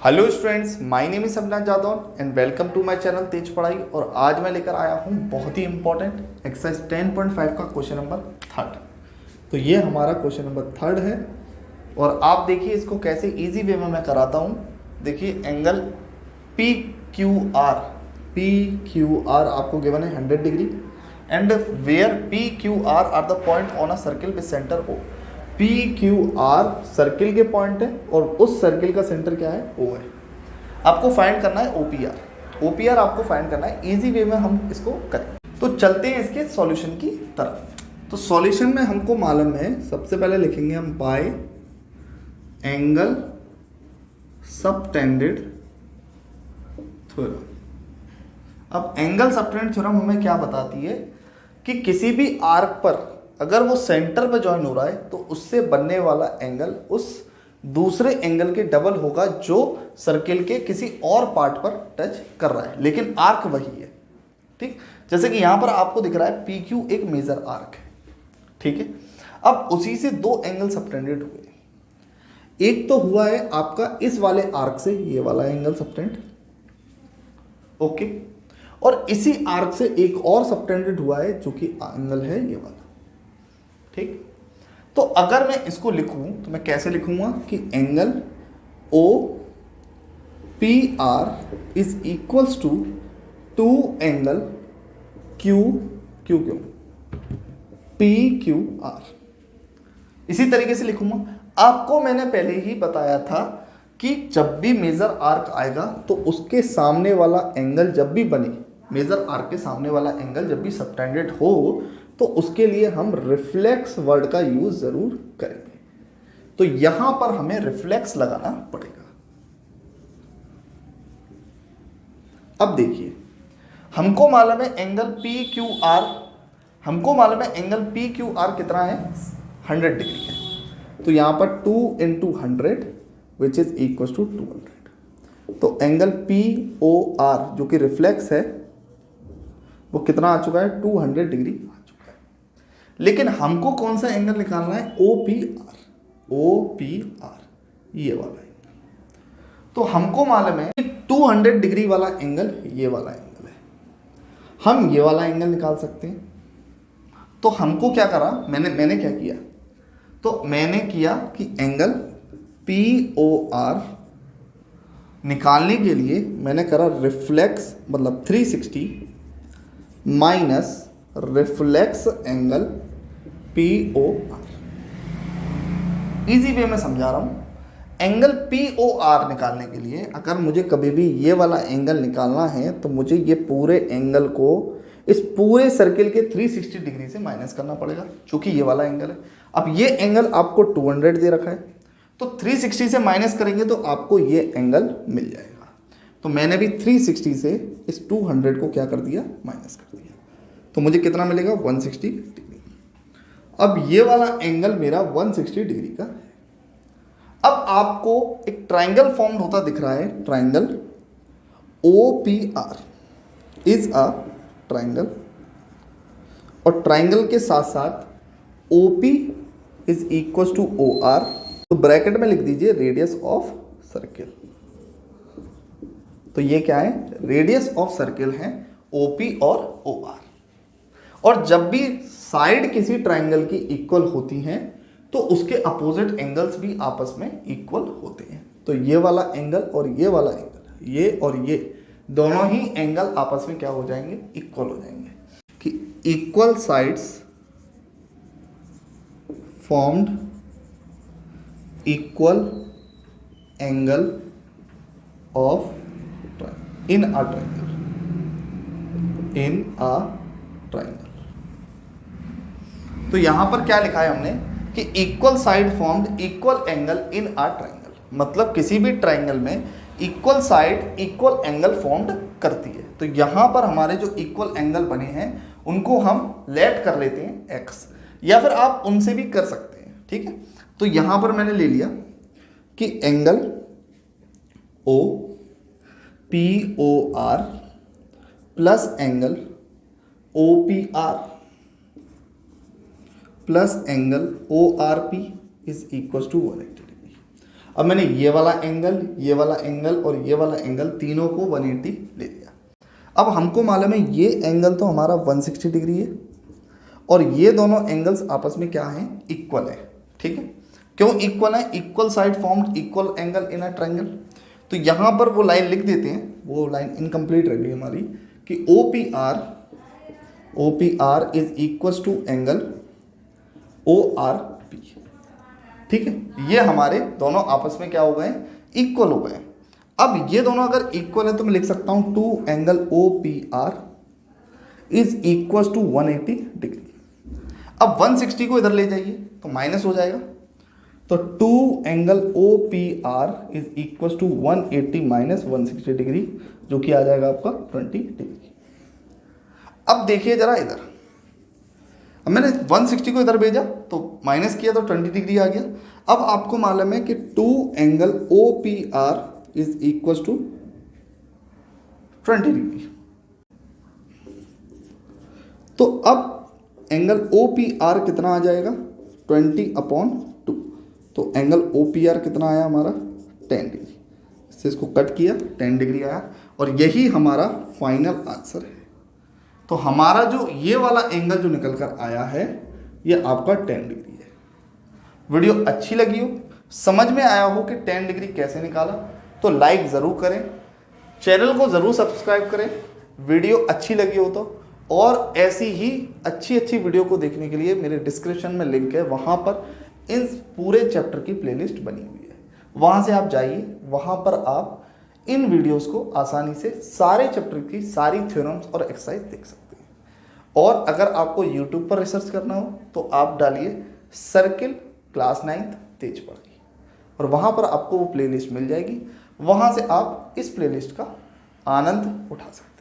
Hello students, my name is Sabnath Jadav and welcome to my channel तेज पढ़ाई। और आज मैं लेकर आया हूँ बहुत ही इंपॉर्टेंट एक्सरसाइज 10.5 का क्वेश्चन नंबर 3। तो ये हमारा क्वेश्चन नंबर 3 है और आप देखिए इसको कैसे इजी वे में मैं कराता हूँ। देखिए एंगल पी क्यू आर आपको गिवन है 100 degree and where P Q R the point on a circle with centre O. P Q R circle के पॉइंट है और उस सर्किल का सेंटर क्या है, ओ है। आपको फाइंड करना है ओपीआर। ओपीआर आपको फाइंड करना है, इजी वे में हम इसको करें। तो चलते हैं इसके सॉल्यूशन की तरफ। तो सॉल्यूशन में हमको मालूम है, सबसे पहले लिखेंगे हम बाय एंगल सबटेंडेड थ्योरम। अब एंगल सबटेंडेड थ्योरम हमें क्या बताती है कि किसी भी आर्क पर अगर वो सेंटर पे ज्वाइन हो रहा है तो उससे बनने वाला एंगल उस दूसरे एंगल के डबल होगा जो सर्किल के किसी और पार्ट पर टच कर रहा है, लेकिन आर्क वही है। ठीक, जैसे कि यहां पर आपको दिख रहा है पी क्यू एक मेजर आर्क है। ठीक है, अब उसी से दो एंगल सबटेंडेड हुए। एक तो हुआ है आपका इस वाले आर्क से ये वाला एंगल सबटेंड, ओके, और इसी आर्क से एक और सबटेंडेड हुआ है जो कि एंगल है ये वाला। ठीक, तो अगर मैं इसको लिखूं तो मैं कैसे लिखूंगा कि angle O P R is equals to angle Q Q Q P Q R. इसी तरीके से लिखूंगा। आपको मैंने पहले ही बताया था कि जब भी मेजर आर्क आएगा तो उसके सामने वाला एंगल जब भी बने, मेजर आर्क के सामने वाला एंगल जब भी सबटेंडेड हो तो उसके लिए हम रिफ्लेक्स वर्ड का यूज जरूर करेंगे। तो यहां पर हमें रिफ्लेक्स लगाना पड़ेगा। अब देखिए, हमको मालूम है एंगल पी क्यू आर, हमको मालूम है एंगल पी क्यू आर कितना है, 100 डिग्री है। तो यहां पर 2 × 100 विच इज इक्वल टू 200। तो एंगल पी ओ आर जो कि रिफ्लेक्स है वो कितना आ चुका है, 200 डिग्री आ चुका है। लेकिन हमको कौन सा एंगल निकालना है, O P R. O P R ये वाला एंगल। तो हमको मालूम है 200 डिग्री वाला एंगल ये वाला एंगल है। हम ये वाला एंगल निकाल सकते हैं। तो हमको क्या करा, मैंने क्या किया, तो मैंने किया कि एंगल पी ओ आर निकालने के लिए मैंने करा रिफ्लेक्स मतलब 360 minus reflex angle P O R. Easy way में समझा रहा हूं। एंगल पी ओ आर निकालने के लिए अगर मुझे कभी भी ये वाला एंगल निकालना है तो मुझे ये पूरे एंगल को इस पूरे सर्किल के 360 डिग्री से माइनस करना पड़ेगा, क्योंकि ये वाला एंगल है। अब ये एंगल आपको 200 दे रखा है, तो 360 से माइनस करेंगे तो आपको ये एंगल मिल जाएगा। तो मैंने भी 360 से इस 200 को क्या कर दिया, माइनस कर दिया। तो मुझे कितना मिलेगा, 160 डिग्री। अब ये वाला एंगल मेरा 160 डिग्री का है। अब आपको एक ट्राइंगल फॉर्म होता दिख रहा है, triangle O P R is a triangle, और ट्राइंगल के साथ साथ O P is equal to O R. तो ब्रैकेट में लिख दीजिए रेडियस ऑफ सर्किल। तो ये क्या है, रेडियस ऑफ सर्किल है ओपी और ओ आर। और जब भी साइड किसी ट्राइंगल की इक्वल होती हैं तो उसके अपोजिट एंगल्स भी आपस में इक्वल होते हैं। तो ये वाला एंगल और ये वाला एंगल, ये और ये दोनों ही एंगल आपस में क्या हो जाएंगे, इक्वल हो जाएंगे। कि equal sides formed equal angle of in a triangle, in a triangle. तो यहां पर क्या लिखा है हमने कि equal side formed equal angle in a triangle, मतलब किसी भी ट्राइंगल में equal side equal angle formed करती है। तो यहां पर हमारे जो इक्वल एंगल बने हैं उनको हम लेट कर लेते हैं एक्स, या फिर आप उनसे भी कर सकते हैं। ठीक है, तो यहां पर मैंने ले लिया कि angle O P O R plus angle O P R plus angle O R P is equal to 180 degree. अब मैंने ये वाला एंगल, ये वाला एंगल और ये वाला एंगल तीनों को 180 ले लिया। अब हमको मालूम है ये एंगल तो हमारा 160 डिग्री है और ये दोनों एंगल्स आपस में क्या हैं, इक्वल है। ठीक है, क्यों इक्वल है? Equal side formed equal angle in a triangle. तो यहाँ पर वो लाइन लिख देते हैं, वो लाइन इनकम्प्लीट रह गई हमारी, कि O P R is equal to angle O R P. ठीक है, ये हमारे दोनों आपस में क्या हो गए, इक्वल हो गए। अब ये दोनों अगर इक्वल है तो मैं लिख सकता हूं 2 angle O P R is equal to 180 degree. अब 160 को इधर ले जाइए तो माइनस हो जाएगा, तो 2 angle O P R is equal to 180 minus 160 degree, जो कि आ जाएगा आपका 20 डिग्री। अब देखिए जरा इधर, अब मैंने 160 को इधर भेजा तो माइनस किया तो 20 डिग्री आ गया। अब आपको मालूम है कि 2 angle O P R is equal to 20 degree. तो अब एंगल ओ पी आर कितना आ जाएगा, 20/2। तो एंगल ओ पी आर कितना आया हमारा, 10 डिग्री। इससे इसको कट किया, 10 डिग्री आया और यही हमारा फाइनल आंसर है। तो हमारा जो ये वाला एंगल जो निकल कर आया है ये आपका 10 डिग्री है। वीडियो अच्छी लगी हो, समझ में आया हो कि 10 डिग्री कैसे निकाला, तो लाइक ज़रूर करें, चैनल को ज़रूर सब्सक्राइब करें। वीडियो अच्छी लगी हो तो, और ऐसी ही अच्छी वीडियो को देखने के लिए मेरे डिस्क्रिप्शन में लिंक है, वहाँ पर इन पूरे चैप्टर की प्लेलिस्ट बनी हुई है, वहाँ से आप जाइए, वहाँ पर आप इन वीडियोस को आसानी से सारे चैप्टर की सारी थ्योरम्स और एक्सरसाइज देख सकते हैं। और अगर आपको यूट्यूब पर रिसर्च करना हो तो आप डालिए सर्किल क्लास 9th तेज पढ़ाई, और वहाँ पर आपको वो प्लेलिस्ट मिल जाएगी, वहाँ से आप इस प्लेलिस्ट का आनंद उठा सकते हैं।